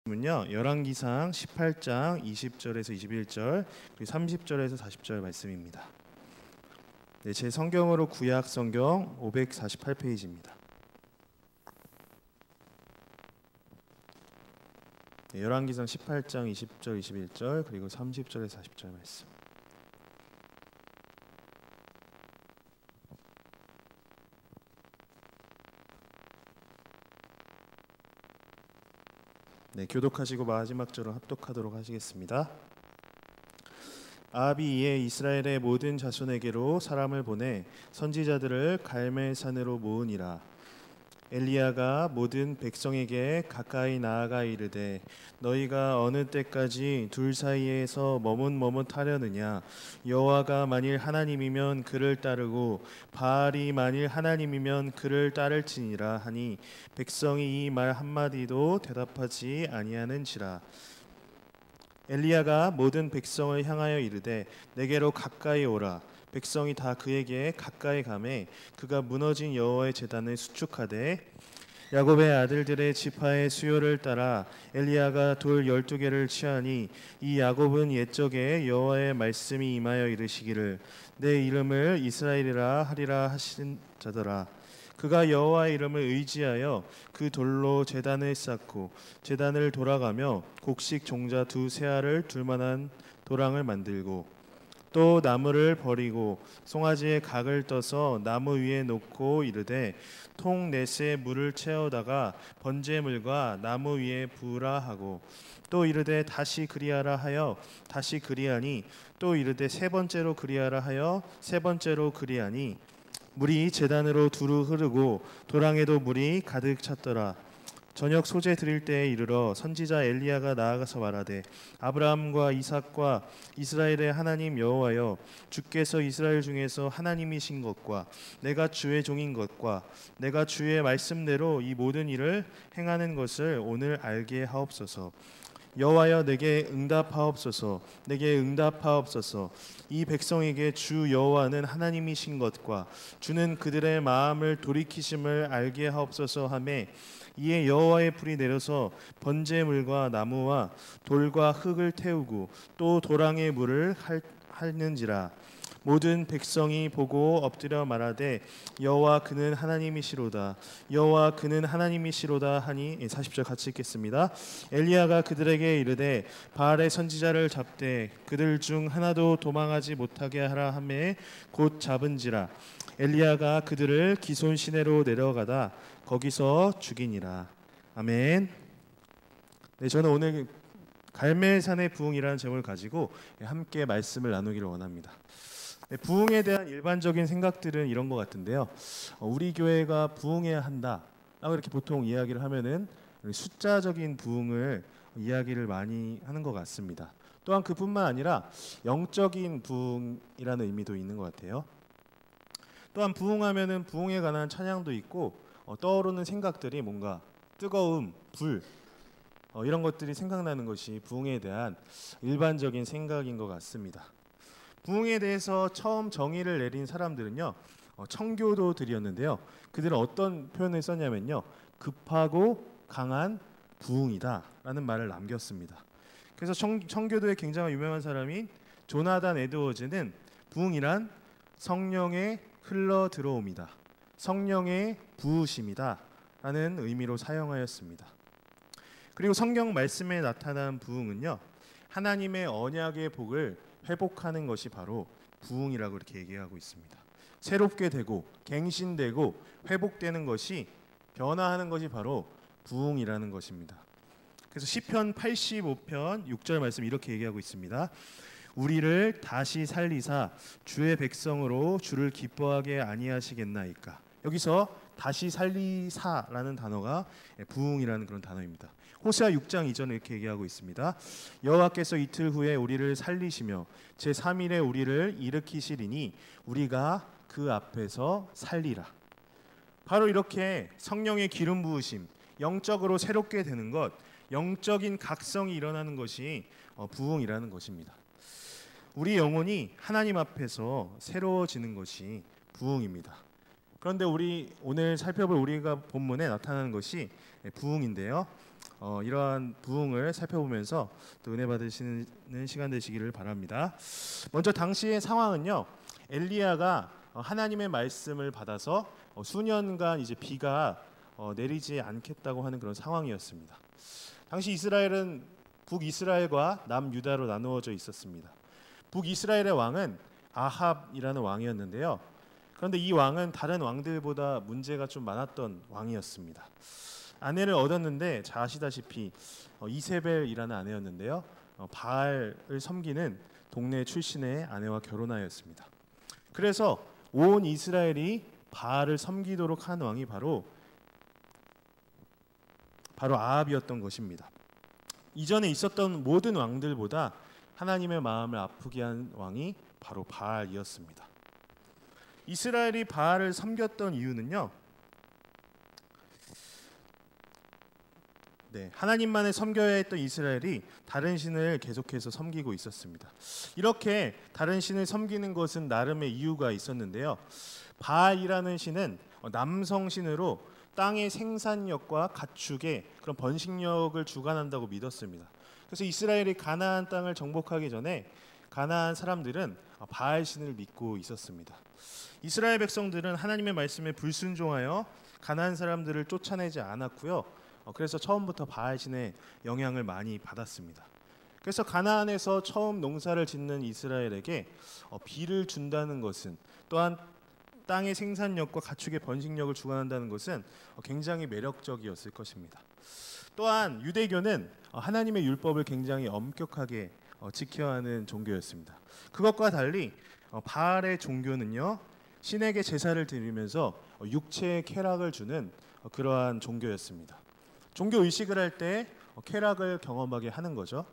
문요 열왕기상 18장 20절에서 21절 그리고 30절에서 40절 말씀입니다. 네, 제 성경으로 구약 성경 548페이지입니다. 네, 열왕기상 18장 20절 21절 그리고 30절에서 40절 말씀. 네, 교독하시고 마지막 절을 합독하도록 하시겠습니다. 아합이 이에 이스라엘의 모든 자손에게로 사람을 보내 선지자들을 갈멜산으로 모으니라. 엘리야가 모든 백성에게 가까이 나아가 이르되 너희가 어느 때까지 둘 사이에서 머뭇머뭇하려느냐. 여호와가 만일 하나님이면 그를 따르고 바알이 만일 하나님이면 그를 따를지니라 하니 백성이 이 말 한마디도 대답하지 아니하는지라. 엘리야가 모든 백성을 향하여 이르되 내게로 가까이 오라. 백성이 다 그에게 가까이 가매 그가 무너진 여호와의 제단을 수축하되 야곱의 아들들의 지파의 수요를 따라 엘리야가 돌 12개를 취하니 이 야곱은 옛적에 여호와의 말씀이 임하여 이르시기를 내 이름을 이스라엘이라 하리라 하신 자더라. 그가 여호와의 이름을 의지하여 그 돌로 제단을 쌓고 제단을 돌아가며 곡식 종자 두세 알을 둘 만한 도랑을 만들고 또 나무를 버리고 송아지의 각을 떠서 나무 위에 놓고 이르되 통 넷에 물을 채우다가 번제물과 나무 위에 부으라 하고 또 이르되 다시 그리하라 하여 다시 그리하니 또 이르되 세 번째로 그리하라 하여 세 번째로 그리하니 물이 제단으로 두루 흐르고 도랑에도 물이 가득 찼더라. 저녁 소재 드릴 때에 이르러 선지자 엘리야가 나아가서 말하되 아브라함과 이삭과 이스라엘의 하나님 여호와여 주께서 이스라엘 중에서 하나님이신 것과 내가 주의 종인 것과 내가 주의 말씀대로 이 모든 일을 행하는 것을 오늘 알게 하옵소서. 여호와여 내게 응답하옵소서. 내게 응답하옵소서. 이 백성에게 주 여호와는 하나님이신 것과 주는 그들의 마음을 돌이키심을 알게 하옵소서 하매 이에 여호와의 불이 내려서 번제물과 나무와 돌과 흙을 태우고 또 도랑에 물을 핥는지라. 모든 백성이 보고 엎드려 말하되 여호와 그는 하나님이시로다. 여호와 그는 하나님이시로다 하니 40절 같이 읽겠습니다. 엘리야가 그들에게 이르되 바알의 선지자를 잡되 그들 중 하나도 도망하지 못하게 하라 하매 곧 잡은지라. 엘리야가 그들을 기손 시내로 내려가다 거기서 죽이니라. 아멘. 네, 저는 오늘 갈멜산의 부흥이라는 제목을 가지고 함께 말씀을 나누기를 원합니다. 네, 부흥에 대한 일반적인 생각들은 이런 것 같은데요. 우리 교회가 부흥해야 한다라고 이렇게 보통 이야기를 하면은 숫자적인 부흥을 이야기를 많이 하는 것 같습니다. 또한 그뿐만 아니라 영적인 부흥이라는 의미도 있는 것 같아요. 또한 부흥하면은 부흥에 관한 찬양도 있고 떠오르는 생각들이 뭔가 뜨거움, 불 이런 것들이 생각나는 것이 부흥에 대한 일반적인 생각인 것 같습니다. 부흥에 대해서 처음 정의를 내린 사람들은요 청교도들이었는데요. 그들은 어떤 표현을 썼냐면요 급하고 강한 부흥이다라는 말을 남겼습니다. 그래서 청교도의 굉장히 유명한 사람인 조나단 에드워즈는 부흥이란 성령의 흘러 들어옴이다, 성령의 부으심이다 라는 의미로 사용하였습니다. 그리고 성경 말씀에 나타난 부흥은요 하나님의 언약의 복을 회복하는 것이 바로 부흥이라고 이렇게 얘기하고 있습니다. 새롭게 되고 갱신되고 회복되는 것이, 변화하는 것이 바로 부흥이라는 것입니다. 그래서 시편 85편 6절 말씀 이렇게 얘기하고 있습니다. 우리를 다시 살리사 주의 백성으로 주를 기뻐하게 아니하시겠나이까. 여기서 다시 살리사라는 단어가 부흥이라는 그런 단어입니다. 호세아 6장 2절에 이렇게 얘기하고 있습니다. 여호와께서 이틀 후에 우리를 살리시며 제3일에 우리를 일으키시리니 우리가 그 앞에서 살리라. 바로 이렇게 성령의 기름 부으심, 영적으로 새롭게 되는 것, 영적인 각성이 일어나는 것이 부흥이라는 것입니다. 우리 영혼이 하나님 앞에서 새로워지는 것이 부흥입니다. 그런데 우리 오늘 살펴볼 우리가 본문에 나타나는 것이 부흥인데요. 이러한 부흥을 살펴보면서 또 은혜 받으시는 시간 되시기를 바랍니다. 먼저 당시의 상황은요, 엘리야가 하나님의 말씀을 받아서 수년간 이제 비가 내리지 않겠다고 하는 그런 상황이었습니다. 당시 이스라엘은 북이스라엘과 남유다로 나누어져 있었습니다. 북이스라엘의 왕은 아합이라는 왕이었는데요. 그런데 이 왕은 다른 왕들보다 문제가 좀 많았던 왕이었습니다. 아내를 얻었는데 잘 아시다시피 이세벨이라는 아내였는데요. 바알을 섬기는 동네 출신의 아내와 결혼하였습니다. 그래서 온 이스라엘이 바알을 섬기도록 한 왕이 바로 아합이었던 것입니다. 이전에 있었던 모든 왕들보다 하나님의 마음을 아프게 한 왕이 바로 바알이었습니다. 이스라엘이 바알을 섬겼던 이유는요, 하나님만을 섬겨야 했던 이스라엘이 다른 신을 계속해서 섬기고 있었습니다. 이렇게 다른 신을 섬기는 것은 나름의 이유가 있었는데요. 바알이라는 신은 남성 신으로 땅의 생산력과 가축의 그런 번식력을 주관한다고 믿었습니다. 그래서 이스라엘이 가나안 땅을 정복하기 전에 가나안 사람들은 바알 신을 믿고 있었습니다. 이스라엘 백성들은 하나님의 말씀에 불순종하여 가나안 사람들을 쫓아내지 않았고요. 그래서 처음부터 바알 신의 영향을 많이 받았습니다. 그래서 가나안에서 처음 농사를 짓는 이스라엘에게 비를 준다는 것은, 또한 땅의 생산력과 가축의 번식력을 주관한다는 것은 굉장히 매력적이었을 것입니다. 또한 유대교는 하나님의 율법을 굉장히 엄격하게 지켜야 하는 종교였습니다. 그것과 달리 바알의 종교는요, 신에게 제사를 드리면서 육체의 쾌락을 주는 그러한 종교였습니다. 종교 의식을 할 때 쾌락을 경험하게 하는 거죠.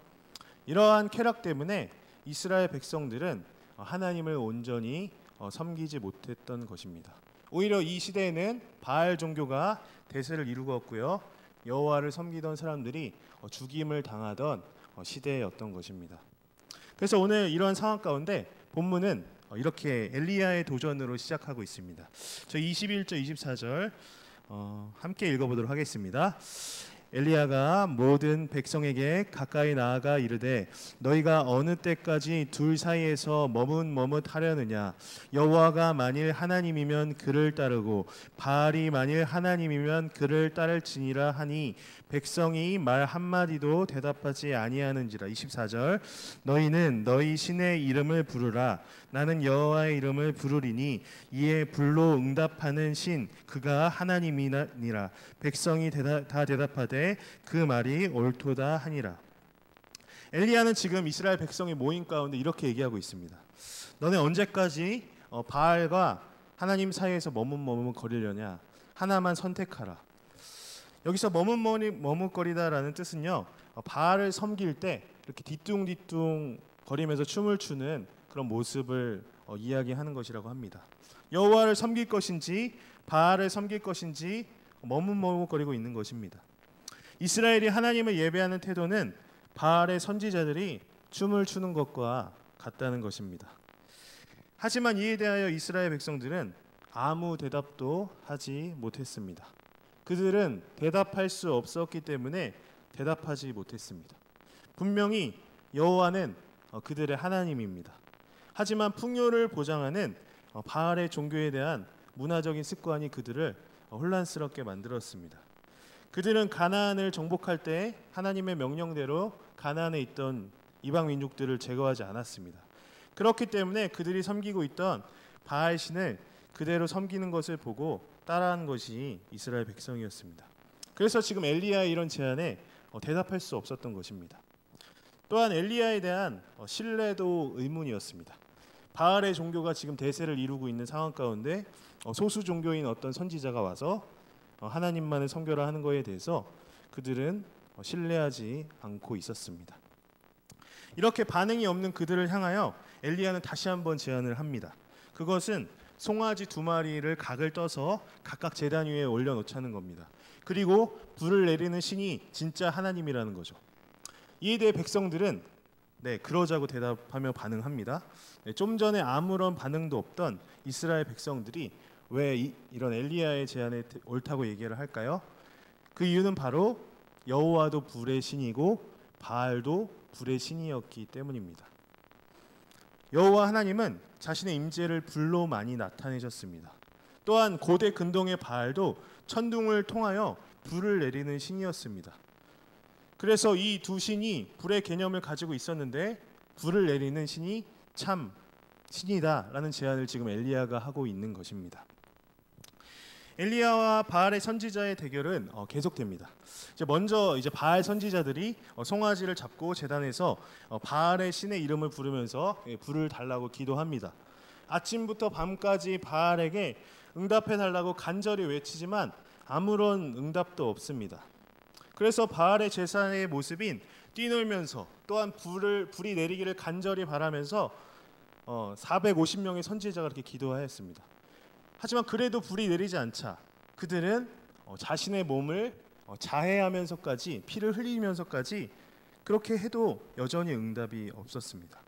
이러한 쾌락 때문에 이스라엘 백성들은 하나님을 온전히 섬기지 못했던 것입니다. 오히려 이 시대에는 바알 종교가 대세를 이루었고요, 여호와를 섬기던 사람들이 죽임을 당하던 시대였던 것입니다. 그래서 오늘 이러한 상황 가운데 본문은 이렇게 엘리야의 도전으로 시작하고 있습니다. 저희 21절 24절 함께 읽어보도록 하겠습니다. 엘리야가 모든 백성에게 가까이 나아가 이르되 너희가 어느 때까지 둘 사이에서 머뭇머뭇하려느냐. 여호와가 만일 하나님이면 그를 따르고 바알이 만일 하나님이면 그를 따를지니라 하니 백성이 말 한마디도 대답하지 아니하는지라. 24절 너희는 너희 신의 이름을 부르라. 나는 여호와의 이름을 부르리니 이에 불로 응답하는 신 그가 하나님이니라. 백성이 다 대답하되 그 말이 옳도다 하니라. 엘리야는 지금 이스라엘 백성의 모임 가운데 이렇게 얘기하고 있습니다. 너네 언제까지 바알과 하나님 사이에서 머뭇머뭇거리려냐. 하나만 선택하라. 여기서 머뭇거리다라는 뜻은요, 바알을 섬길 때 이렇게 뒤뚱뒤뚱 거리면서 춤을 추는 그런 모습을 이야기하는 것이라고 합니다. 여호와를 섬길 것인지 바알을 섬길 것인지 머뭇머뭇거리고 있는 것입니다. 이스라엘이 하나님을 예배하는 태도는 바알의 선지자들이 춤을 추는 것과 같다는 것입니다. 하지만 이에 대하여 이스라엘 백성들은 아무 대답도 하지 못했습니다. 그들은 대답할 수 없었기 때문에 대답하지 못했습니다. 분명히 여호와는 그들의 하나님입니다. 하지만 풍요를 보장하는 바알의 종교에 대한 문화적인 습관이 그들을 혼란스럽게 만들었습니다. 그들은 가나안을 정복할 때 하나님의 명령대로 가나안에 있던 이방 민족들을 제거하지 않았습니다. 그렇기 때문에 그들이 섬기고 있던 바알 신을 그대로 섬기는 것을 보고 따라한 것이 이스라엘 백성이었습니다. 그래서 지금 엘리야의 이런 제안에 대답할 수 없었던 것입니다. 또한 엘리야에 대한 신뢰도 의문이었습니다. 바알의 종교가 지금 대세를 이루고 있는 상황 가운데 소수 종교인 어떤 선지자가 와서 하나님만을 섬겨라 하는 것에 대해서 그들은 신뢰하지 않고 있었습니다. 이렇게 반응이 없는 그들을 향하여 엘리야는 다시 한번 제안을 합니다. 그것은 송아지 2마리를 각을 떠서 각각 제단 위에 올려놓자는 겁니다. 그리고 불을 내리는 신이 진짜 하나님이라는 거죠. 이에 대해 백성들은 그러자고 대답하며 반응합니다. 좀 전에 아무런 반응도 없던 이스라엘 백성들이 왜 이런 엘리야의 제안에 옳다고 얘기를 할까요? 그 이유는 바로 여호와도 불의 신이고 바알도 불의 신이었기 때문입니다. 여호와 하나님은 자신의 임재를 불로 많이 나타내셨습니다. 또한 고대 근동의 바알도 천둥을 통하여 불을 내리는 신이었습니다. 그래서 이 두 신이 불의 개념을 가지고 있었는데 불을 내리는 신이 참 신이다라는 제안을 지금 엘리야가 하고 있는 것입니다. 엘리야와 바알의 선지자의 대결은 계속됩니다. 먼저 바알 선지자들이 송아지를 잡고 제단에서 바알의 신의 이름을 부르면서 불을 달라고 기도합니다. 아침부터 밤까지 바알에게 응답해 달라고 간절히 외치지만 아무런 응답도 없습니다. 그래서 바알의 제사의 모습인 뛰놀면서 또한 불이 내리기를 간절히 바라면서 450명의 선지자가 그렇게 기도하였습니다. 하지만 그래도 불이 내리지 않자 그들은 자신의 몸을 자해하면서까지 피를 흘리면서까지 그렇게 해도 여전히 응답이 없었습니다.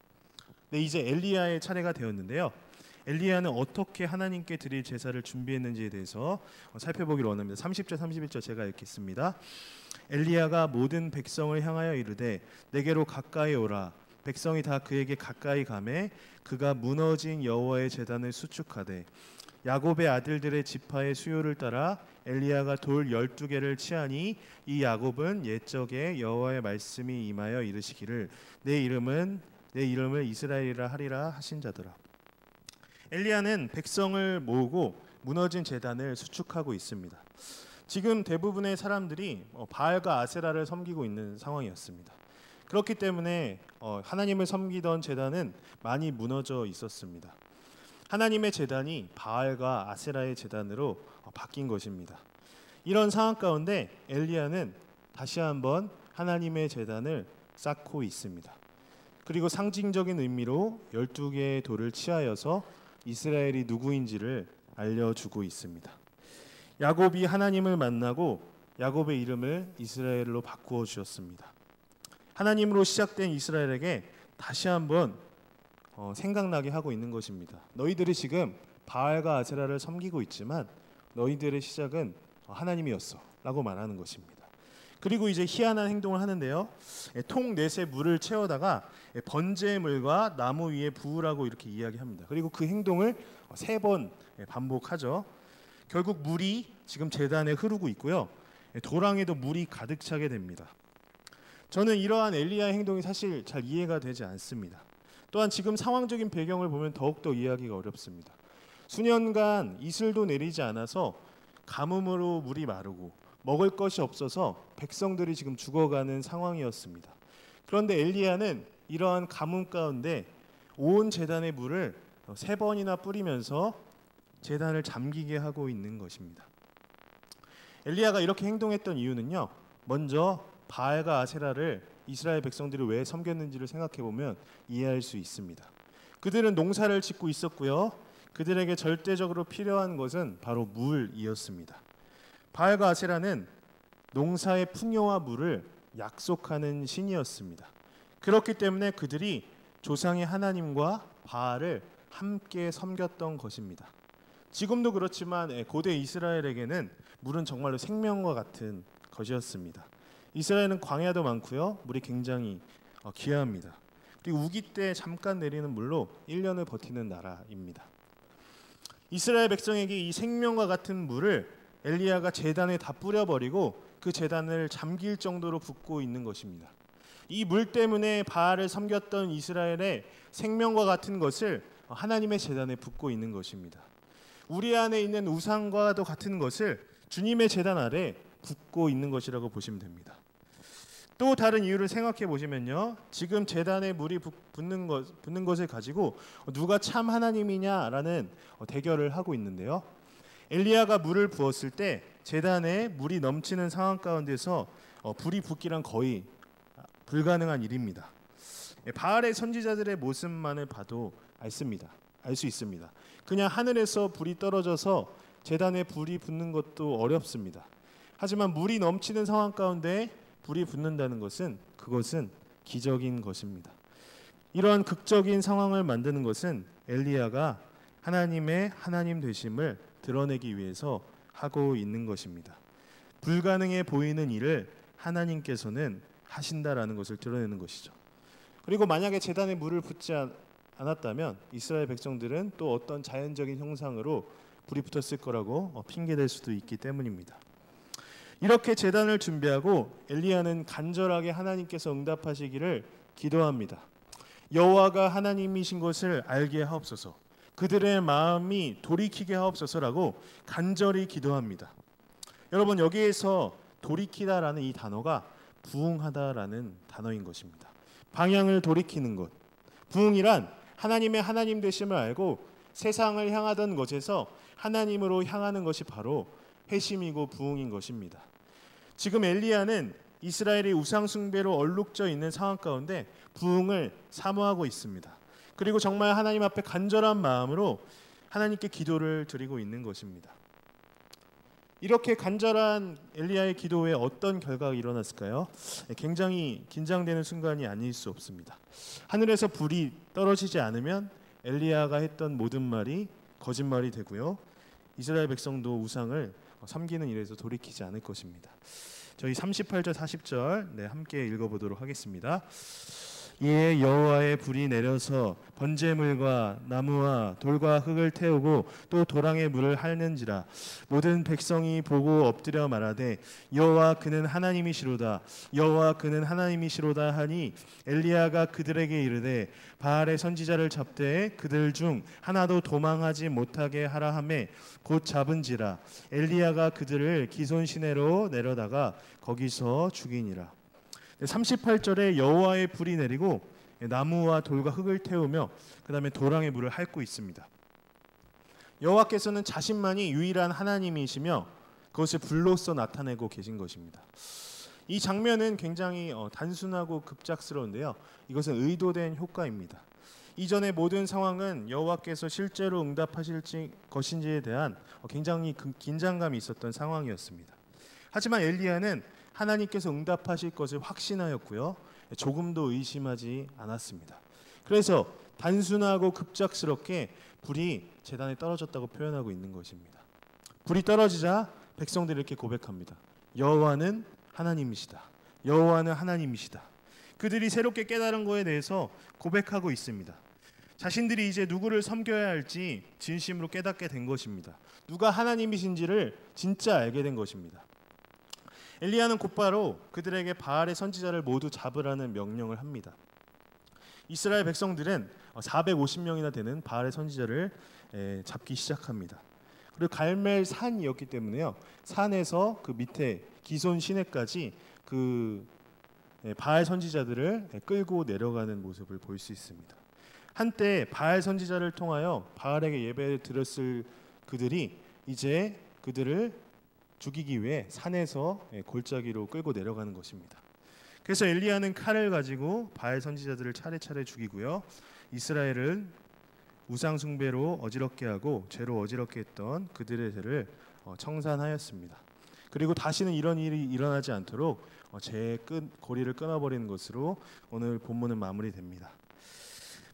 네, 이제 엘리야의 차례가 되었는데요. 엘리야는 어떻게 하나님께 드릴 제사를 준비했는지에 대해서 살펴보기를 원합니다. 30절 31절 제가 읽겠습니다. 엘리야가 모든 백성을 향하여 이르되 내게로 가까이 오라. 백성이 다 그에게 가까이 가매 그가 무너진 여호와의 제단을 수축하되 야곱의 아들들의 지파의 수요를 따라 엘리야가 돌 12개를 치하니 이 야곱은 옛적에 여호와의 말씀이 임하여 이르시기를 내 이름을 이스라엘이라 하리라 하신 자더라. 엘리야는 백성을 모으고 무너진 제단을 수축하고 있습니다. 지금 대부분의 사람들이 바알과 아세라를 섬기고 있는 상황이었습니다. 그렇기 때문에 하나님을 섬기던 제단은 많이 무너져 있었습니다. 하나님의 제단이 바알과 아세라의 제단으로 바뀐 것입니다. 이런 상황 가운데 엘리야는 다시 한번 하나님의 제단을 쌓고 있습니다. 그리고 상징적인 의미로 12개의 돌을 치하여서 이스라엘이 누구인지를 알려주고 있습니다. 야곱이 하나님을 만나고 야곱의 이름을 이스라엘로 바꾸어 주셨습니다. 하나님으로 시작된 이스라엘에게 다시 한번 생각나게 하고 있는 것입니다. 너희들이 지금 바알과 아세라를 섬기고 있지만 너희들의 시작은 하나님이었어 라고 말하는 것입니다. 그리고 이제 희한한 행동을 하는데요. 통 넷에 물을 채워다가 번제의 물과 나무 위에 부으라고 이렇게 이야기합니다. 그리고 그 행동을 3번 반복하죠. 결국 물이 지금 제단에 흐르고 있고요. 도랑에도 물이 가득 차게 됩니다. 저는 이러한 엘리야의 행동이 사실 잘 이해가 되지 않습니다. 또한 지금 상황적인 배경을 보면 더욱더 이해하기가 어렵습니다. 수년간 이슬도 내리지 않아서 가뭄으로 물이 마르고 먹을 것이 없어서 백성들이 지금 죽어가는 상황이었습니다. 그런데 엘리야는 이러한 가뭄 가운데 온 제단의 물을 3번이나 뿌리면서 제단을 잠기게 하고 있는 것입니다. 엘리야가 이렇게 행동했던 이유는요. 먼저 바알과 아세라를 이스라엘 백성들이 왜 섬겼는지를 생각해 보면 이해할 수 있습니다. 그들은 농사를 짓고 있었고요. 그들에게 절대적으로 필요한 것은 바로 물이었습니다. 바알과 아세라는 농사의 풍요와 물을 약속하는 신이었습니다. 그렇기 때문에 그들이 조상의 하나님과 바알을 함께 섬겼던 것입니다. 지금도 그렇지만 고대 이스라엘에게는 물은 정말로 생명과 같은 것이었습니다. 이스라엘은 광야도 많고요. 물이 굉장히 귀합니다. 그리고 우기 때 잠깐 내리는 물로 1년을 버티는 나라입니다. 이스라엘 백성에게 이 생명과 같은 물을 엘리야가 제단에 다 뿌려버리고 그 제단을 잠길 정도로 붓고 있는 것입니다. 이 물 때문에 바알을 섬겼던 이스라엘의 생명과 같은 것을 하나님의 제단에 붓고 있는 것입니다. 우리 안에 있는 우상과도 같은 것을 주님의 제단 아래 붓고 있는 것이라고 보시면 됩니다. 또 다른 이유를 생각해 보시면요. 지금 제단에 물이 붓는 것을 가지고 누가 참 하나님이냐라는 대결을 하고 있는데요. 엘리야가 물을 부었을 때 제단에 물이 넘치는 상황 가운데서 불이 붙기란 거의 불가능한 일입니다. 바알의 선지자들의 모습만을 봐도 알 수 있습니다. 그냥 하늘에서 불이 떨어져서 제단에 불이 붙는 것도 어렵습니다. 하지만 물이 넘치는 상황 가운데 불이 붙는다는 것은 그것은 기적인 것입니다. 이러한 극적인 상황을 만드는 것은 엘리야가 하나님의 하나님 되심을 드러내기 위해서 하고 있는 것입니다. 불가능해 보이는 일을 하나님께서는 하신다라는 것을 드러내는 것이죠. 그리고 만약에 제단에 물을 붓지 않았다면 이스라엘 백성들은 또 어떤 자연적인 형상으로 불이 붙었을 거라고 핑계댈 수도 있기 때문입니다. 이렇게 제단을 준비하고 엘리야는 간절하게 하나님께서 응답하시기를 기도합니다. 여호와가 하나님이신 것을 알게 하옵소서, 그들의 마음이 돌이키게 하옵소서라고 간절히 기도합니다. 여러분, 여기에서 돌이키다라는 이 단어가 부응하다라는 단어인 것입니다. 방향을 돌이키는 것. 부응이란 하나님의 하나님 되심을 알고 세상을 향하던 것에서 하나님으로 향하는 것이 바로 회심이고 부응인 것입니다. 지금 엘리야는 이스라엘이 우상 숭배로 얼룩져 있는 상황 가운데 부응을 사모하고 있습니다. 그리고 정말 하나님 앞에 간절한 마음으로 하나님께 기도를 드리고 있는 것입니다. 이렇게 간절한 엘리야의 기도에 어떤 결과가 일어났을까요? 굉장히 긴장되는 순간이 아닐 수 없습니다. 하늘에서 불이 떨어지지 않으면 엘리야가 했던 모든 말이 거짓말이 되고요, 이스라엘 백성도 우상을 섬기는 일에서 돌이키지 않을 것입니다. 저희 38절 40절 함께 읽어보도록 하겠습니다. 이에 여호와의 불이 내려서 번제물과 나무와 돌과 흙을 태우고 또 도랑의 물을 핥는지라. 모든 백성이 보고 엎드려 말하되 여호와 그는 하나님이시로다, 여호와 그는 하나님이시로다 하니 엘리야가 그들에게 이르되 바알의 선지자를 잡되 그들 중 하나도 도망하지 못하게 하라 하매 곧 잡은지라. 엘리야가 그들을 기손 시내로 내려다가 거기서 죽이니라. 38절에 여호와의 불이 내리고 나무와 돌과 흙을 태우며 그 다음에 도랑의 물을 핥고 있습니다. 여호와께서는 자신만이 유일한 하나님이시며 그것을 불로써 나타내고 계신 것입니다. 이 장면은 굉장히 단순하고 급작스러운데요, 이것은 의도된 효과입니다. 이전의 모든 상황은 여호와께서 실제로 응답하실 것인지에 대한 굉장히 긴장감이 있었던 상황이었습니다. 하지만 엘리야는 하나님께서 응답하실 것을 확신하였고요, 조금도 의심하지 않았습니다. 그래서 단순하고 급작스럽게 불이 제단에 떨어졌다고 표현하고 있는 것입니다. 불이 떨어지자 백성들이 이렇게 고백합니다. 여호와는 하나님이시다, 여호와는 하나님이시다. 그들이 새롭게 깨달은 것에 대해서 고백하고 있습니다. 자신들이 이제 누구를 섬겨야 할지 진심으로 깨닫게 된 것입니다. 누가 하나님이신지를 진짜 알게 된 것입니다. 엘리야는 곧바로 그들에게 바알의 선지자를 모두 잡으라는 명령을 합니다. 이스라엘 백성들은 450명이나 되는 바알의 선지자를 잡기 시작합니다. 그리고 갈멜 산이었기 때문에요, 산에서 그 밑에 기손 시내까지 그 바알 선지자들을 끌고 내려가는 모습을 볼 수 있습니다. 한때 바알 선지자를 통하여 바알에게 예배를 드렸을 그들이 이제 그들을 죽이기 위해 산에서 골짜기로 끌고 내려가는 것입니다. 그래서 엘리야는 칼을 가지고 바알 선지자들을 차례차례 죽이고요, 이스라엘을 우상 숭배로 어지럽게 하고 죄로 어지럽게 했던 그들의 죄를 청산하였습니다. 그리고 다시는 이런 일이 일어나지 않도록 죄의 고리를 끊어버리는 것으로 오늘 본문은 마무리됩니다.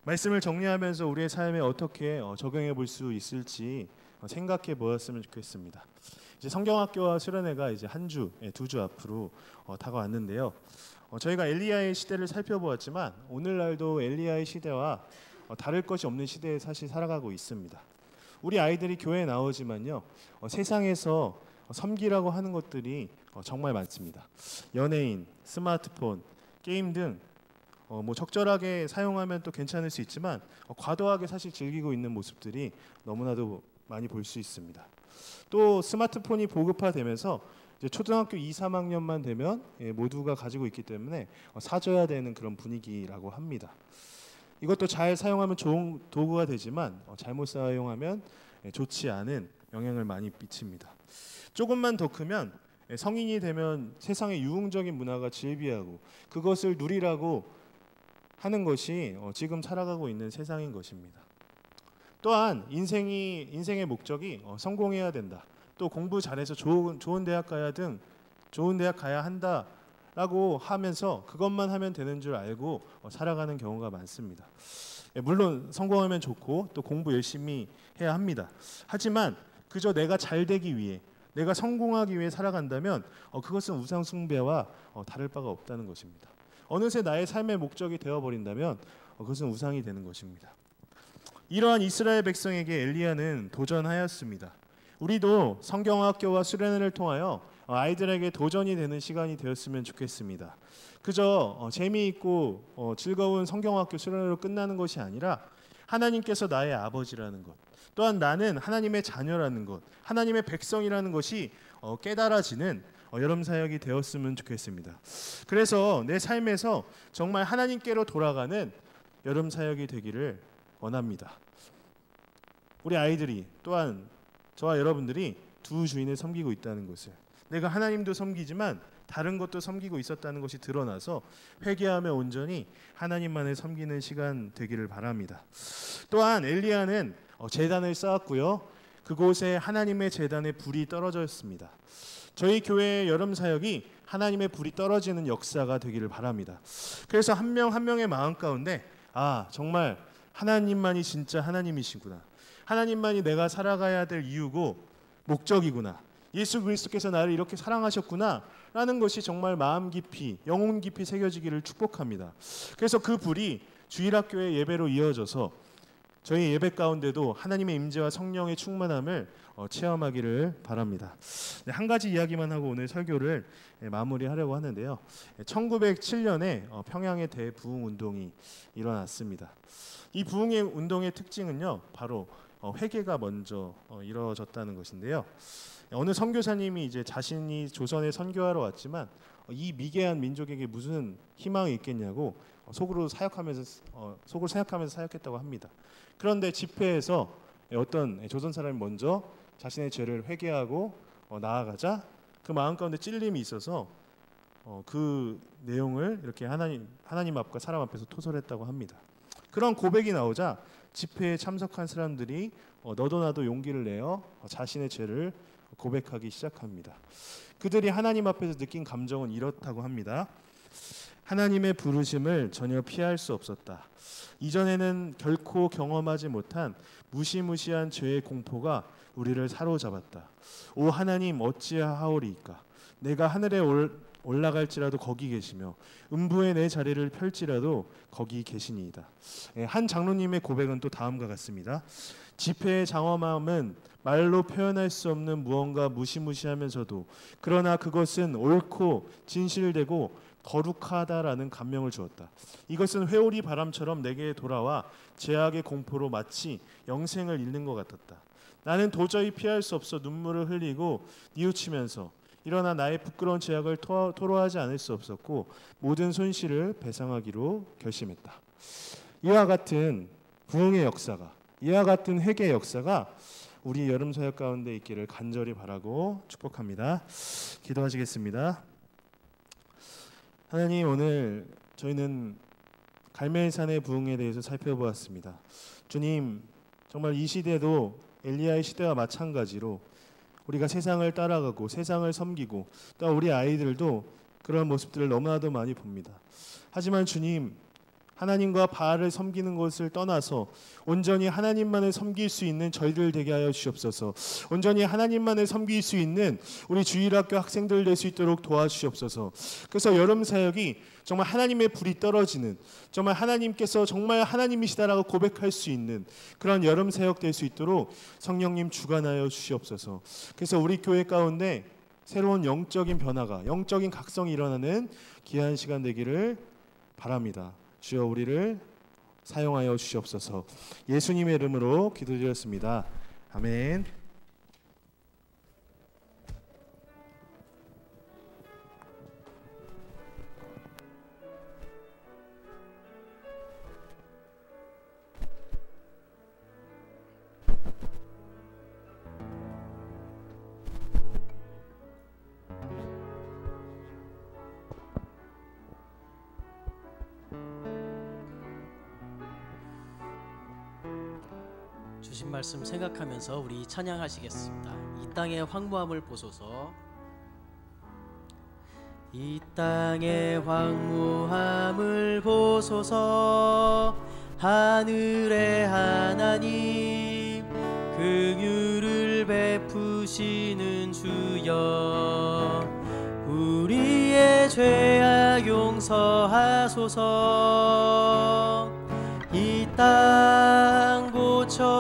말씀을 정리하면서 우리의 삶에 어떻게 적용해 볼 수 있을지 생각해 보았으면 좋겠습니다. 이제 성경학교와 수련회가 이제 한 주, 2주 앞으로 다가왔는데요. 저희가 엘리야의 시대를 살펴보았지만 오늘날도 엘리야의 시대와 다를 것이 없는 시대에 사실 살아가고 있습니다. 우리 아이들이 교회에 나오지만요, 세상에서 섬기라고 하는 것들이 정말 많습니다. 연예인, 스마트폰, 게임 등 뭐 적절하게 사용하면 또 괜찮을 수 있지만 과도하게 사실 즐기고 있는 모습들이 너무나도 많이 볼 수 있습니다. 또 스마트폰이 보급화되면서 이제 초등학교 2, 3학년만 되면 모두가 가지고 있기 때문에 사줘야 되는 그런 분위기라고 합니다. 이것도 잘 사용하면 좋은 도구가 되지만 잘못 사용하면 좋지 않은 영향을 많이 미칩니다. 조금만 더 크면 성인이 되면 세상의 유흥적인 문화가 즐비하고 그것을 누리라고 하는 것이 지금 살아가고 있는 세상인 것입니다. 또한 인생의 목적이 성공해야 된다, 또 공부 잘해서 좋은 대학 가야 등 좋은 대학 가야 한다라고 하면서 그것만 하면 되는 줄 알고 살아가는 경우가 많습니다. 물론 성공하면 좋고 또 공부 열심히 해야 합니다. 하지만 그저 내가 잘 되기 위해, 내가 성공하기 위해 살아간다면 그것은 우상 숭배와 다를 바가 없다는 것입니다. 어느새 나의 삶의 목적이 되어버린다면 그것은 우상이 되는 것입니다. 이러한 이스라엘 백성에게 엘리야는 도전하였습니다. 우리도 성경학교와 수련회를 통하여 아이들에게 도전이 되는 시간이 되었으면 좋겠습니다. 그저 재미있고 즐거운 성경학교 수련회로 끝나는 것이 아니라 하나님께서 나의 아버지라는 것, 또한 나는 하나님의 자녀라는 것, 하나님의 백성이라는 것이 깨달아지는 여름 사역이 되었으면 좋겠습니다. 그래서 내 삶에서 정말 하나님께로 돌아가는 여름 사역이 되기를 원합니다. 우리 아이들이 또한 저와 여러분들이 두 주인을 섬기고 있다는 것을, 내가 하나님도 섬기지만 다른 것도 섬기고 있었다는 것이 드러나서 회개하며 온전히 하나님만을 섬기는 시간 되기를 바랍니다. 또한 엘리야는 제단을 쌓았고요. 그곳에 하나님의 제단에 불이 떨어졌습니다. 저희 교회의 여름 사역이 하나님의 불이 떨어지는 역사가 되기를 바랍니다. 그래서 한 명 한 명의 마음 가운데 정말 하나님만이 진짜 하나님이시구나, 하나님만이 내가 살아가야 될 이유고 목적이구나, 예수 그리스도께서 나를 이렇게 사랑하셨구나 라는 것이 정말 마음 깊이 영혼 깊이 새겨지기를 축복합니다. 그래서 그 불이 주일학교의 예배로 이어져서 저희 예배 가운데도 하나님의 임재와 성령의 충만함을 체험하기를 바랍니다. 한 가지 이야기만 하고 오늘 설교를 마무리하려고 하는데요. 1907년에 평양의 대부흥운동이 일어났습니다. 이 부흥의 운동의 특징은요, 바로 회개가 먼저 이루어졌다는 것인데요. 어느 선교사님이 이제 자신이 조선에 선교하러 왔지만 이 미개한 민족에게 무슨 희망이 있겠냐고 속으로 사역하면서 사역했다고 합니다. 그런데 집회에서 어떤 조선 사람이 먼저 자신의 죄를 회개하고 나아가자 그 마음 가운데 찔림이 있어서 그 내용을 이렇게 하나님 앞과 사람 앞에서 토설했다고 합니다. 그런 고백이 나오자 집회에 참석한 사람들이 너도 나도 용기를 내어 자신의 죄를 고백하기 시작합니다. 그들이 하나님 앞에서 느낀 감정은 이렇다고 합니다. 하나님의 부르심을 전혀 피할 수 없었다. 이전에는 결코 경험하지 못한 무시무시한 죄의 공포가 우리를 사로잡았다. 오 하나님 어찌하오리이까. 내가 하늘에 올라갈지라도 거기 계시며 음부에 내 자리를 펼지라도 거기 계시니이다. 한 장로님의 고백은 또 다음과 같습니다. 집회의 장엄함은 말로 표현할 수 없는 무언가 무시무시하면서도 그러나 그것은 옳고 진실되고 거룩하다라는 감명을 주었다. 이것은 회오리 바람처럼 내게 돌아와 죄악의 공포로 마치 영생을 잃는 것 같았다. 나는 도저히 피할 수 없어 눈물을 흘리고 뉘우치면서 일어나 나의 부끄러운 죄악을 토로하지 않을 수 없었고 모든 손실을 배상하기로 결심했다. 이와 같은 부흥의 역사가, 이와 같은 회개의 역사가 우리 여름 사역 가운데 있기를 간절히 바라고 축복합니다. 기도하시겠습니다. 하나님, 오늘 저희는 갈멜산의 부흥에 대해서 살펴보았습니다. 주님, 정말 이 시대도 엘리야의 시대와 마찬가지로 우리가 세상을 따라가고 세상을 섬기고 또 우리 아이들도 그런 모습들을 너무나도 많이 봅니다. 하지만 주님, 하나님과 바알을 섬기는 것을 떠나서 온전히 하나님만을 섬길 수 있는 저희들 되게 하여 주시옵소서. 온전히 하나님만을 섬길 수 있는 우리 주일학교 학생들 될 수 있도록 도와주시옵소서. 그래서 여름 사역이 정말 하나님의 불이 떨어지는, 정말 하나님께서 정말 하나님이시다라고 고백할 수 있는 그런 여름 사역 될 수 있도록 성령님 주관하여 주시옵소서. 그래서 우리 교회 가운데 새로운 영적인 변화가, 영적인 각성이 일어나는 귀한 시간 되기를 바랍니다. 주여 우리를 사용하여 주시옵소서. 예수님의 이름으로 기도드렸습니다. 아멘. 주신 말씀 생각하면서 우리 찬양하시겠습니다. 이 땅의 황무함을 보소서. 이 땅의 황무함을 보소서. 하늘의 하나님 긍휼을 베푸시 되시는 주여 우리의 죄악 용서하소서 이 땅 고쳐주소서